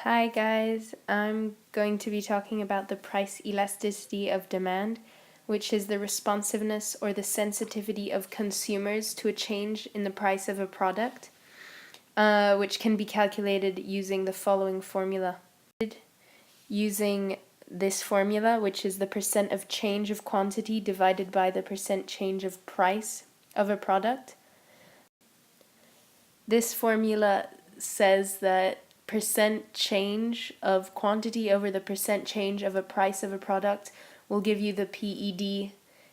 Hi guys, I'm going to be talking about the price elasticity of demand, which is the responsiveness or the sensitivity of consumers to a change in the price of a product, which can be calculated using the following formula. Using this formula, which is the percent of change of quantity divided by the percent change of price of a product. This formula says that percent change of quantity over the percent change of a price of a product will give you the PED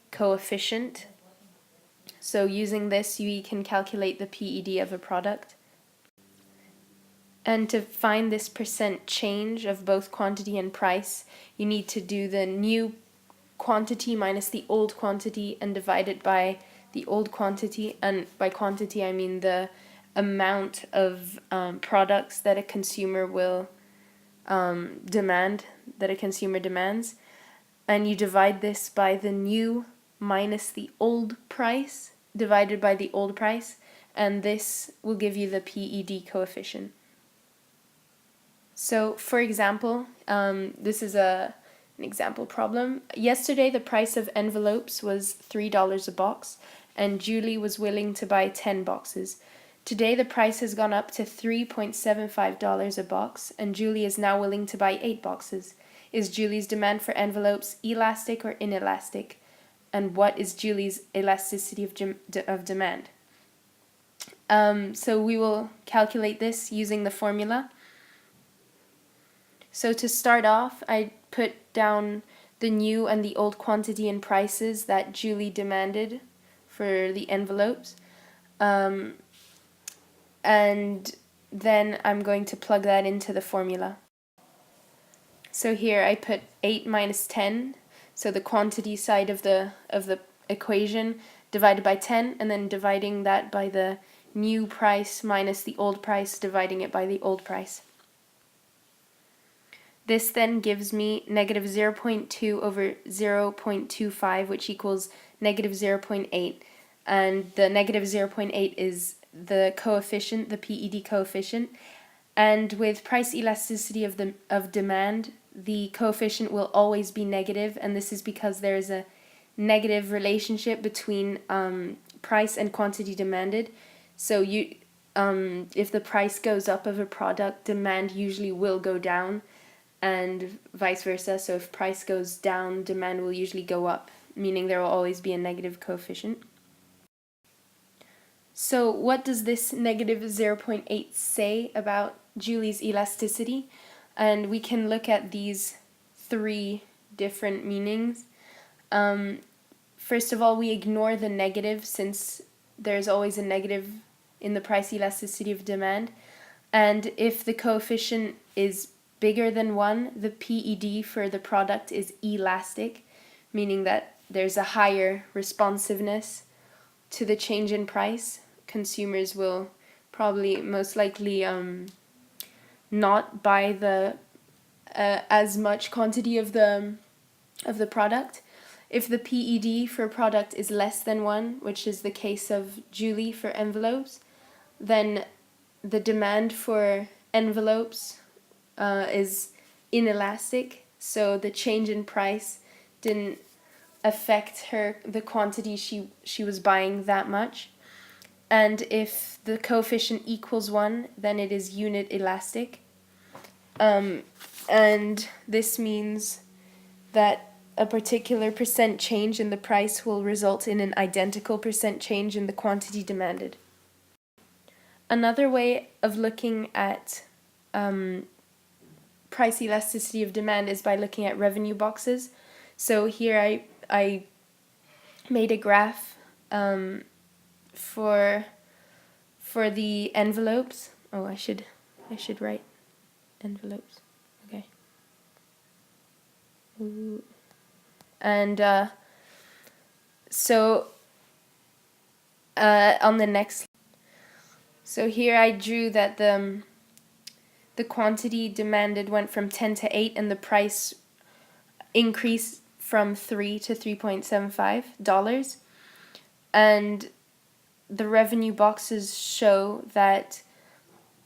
coefficient. So using this, you can calculate the PED of a product. And to find this percent change of both quantity and price, you need to do the new quantity minus the old quantity and divide it by the old quantity. And by quantity, I mean the amount of products that a consumer will demand, that a consumer demands, and you divide this by the new minus the old price divided by the old price, and this will give you the PED coefficient. So for example, this is an example problem. Yesterday the price of envelopes was $3 a box, and Julie was willing to buy 10 boxes. Today the price has gone up to $3.75 a box, and Julie is now willing to buy 8 boxes. Is Julie's demand for envelopes elastic or inelastic? And what is Julie's elasticity of demand? So we will calculate this using the formula. So to start off, I put down the new and the old quantity and prices that Julie demanded for the envelopes. And then I'm going to plug that into the formula. So here I put 8 minus 10, so the quantity side of the equation divided by 10, and then dividing that by the new price minus the old price, dividing it by the old price. This then gives me negative 0.2 over 0.25, which equals negative 0.8. And the negative 0.8 is the coefficient, the PED coefficient. And with price elasticity of demand, the coefficient will always be negative, and this is because there is a negative relationship between price and quantity demanded. So if the price goes up of a product, demand usually will go down, and vice versa. So if price goes down, demand will usually go up, meaning there will always be a negative coefficient. So what does this negative 0.8 say about Julie's elasticity? And we can look at these 3 different meanings. First of all, we ignore the negative since there's always a negative in the price elasticity of demand. And if the coefficient is bigger than 1, the PED for the product is elastic, meaning that there's a higher responsiveness to the change in price. Consumers will probably most likely not buy the as much quantity of the product. If the PED for a product is less than 1, which is the case of Julie for envelopes, then the demand for envelopes is inelastic, so the change in price didn't affect the quantity she was buying that much. And if the coefficient equals 1, then it is unit elastic. And this means that a particular percent change in the price will result in an identical percent change in the quantity demanded. Another way of looking at price elasticity of demand is by looking at revenue boxes. So here I made a graph for the envelopes. Oh, I should write envelopes. Okay. Ooh. And so on the next, so here I drew that the quantity demanded went from 10 to 8, and the price increased from $3 to $3.75. And the revenue boxes show that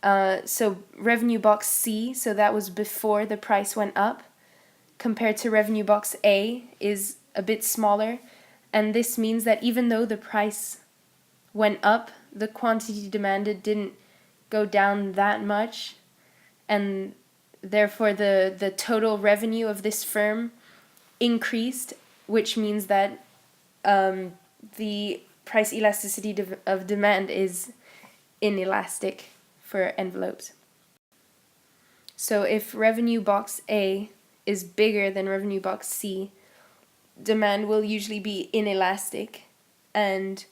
So revenue box C, so that was before the price went up, compared to revenue box A is a bit smaller. And this means that even though the price went up, the quantity demanded didn't go down that much. And therefore the total revenue of this firm increased, which means that the price elasticity of demand is inelastic for envelopes. So if revenue box A is bigger than revenue box C, demand will usually be inelastic. And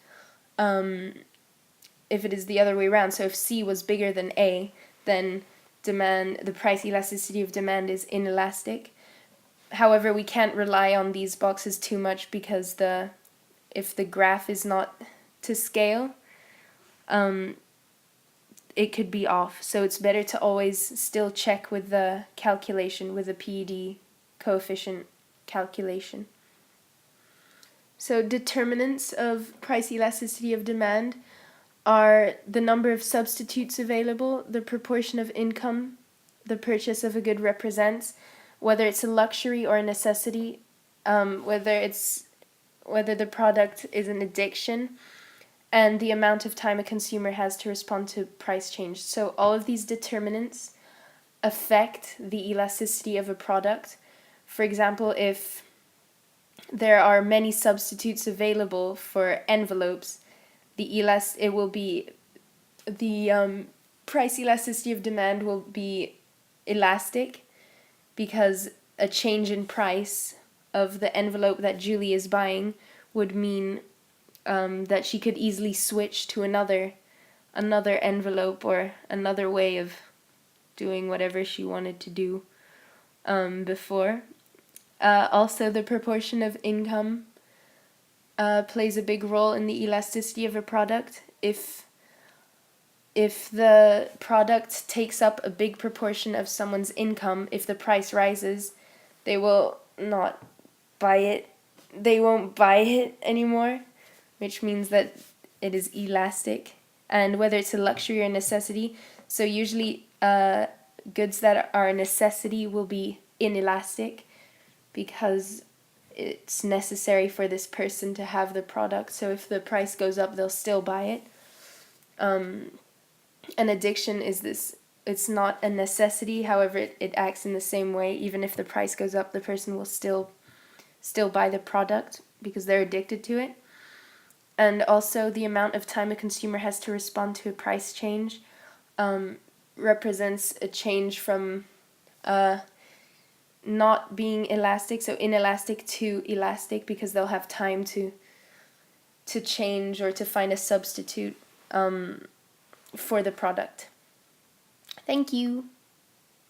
if it is the other way around, so if C was bigger than A, then the price elasticity of demand is inelastic. However, we can't rely on these boxes too much because if the graph is not to scale, it could be off. So it's better to always still check with the calculation, with the PED coefficient calculation. So determinants of price elasticity of demand are the number of substitutes available, the proportion of income the purchase of a good represents, whether it's a luxury or a necessity, whether the product is an addiction, and the amount of time a consumer has to respond to price change. So all of these determinants affect the elasticity of a product. For example, if there are many substitutes available for envelopes, the price elasticity of demand will be elastic, because a change in price of the envelope that Julie is buying would mean that she could easily switch to another envelope or another way of doing whatever she wanted to do before. Also, the proportion of income plays a big role in the elasticity of a product. If the product takes up a big proportion of someone's income, if the price rises, they will not buy it. They won't buy it anymore, which means that it is elastic. And whether it's a luxury or a necessity, so usually goods that are a necessity will be inelastic because it's necessary for this person to have the product. So if the price goes up, they'll still buy it. An addiction is this. It's not a necessity, however, it acts in the same way. Even if the price goes up, the person will still buy the product because they're addicted to it. And also the amount of time a consumer has to respond to a price change represents a change from not being elastic, so inelastic, to elastic, because they'll have time to change or to find a substitute for the product. Thank you.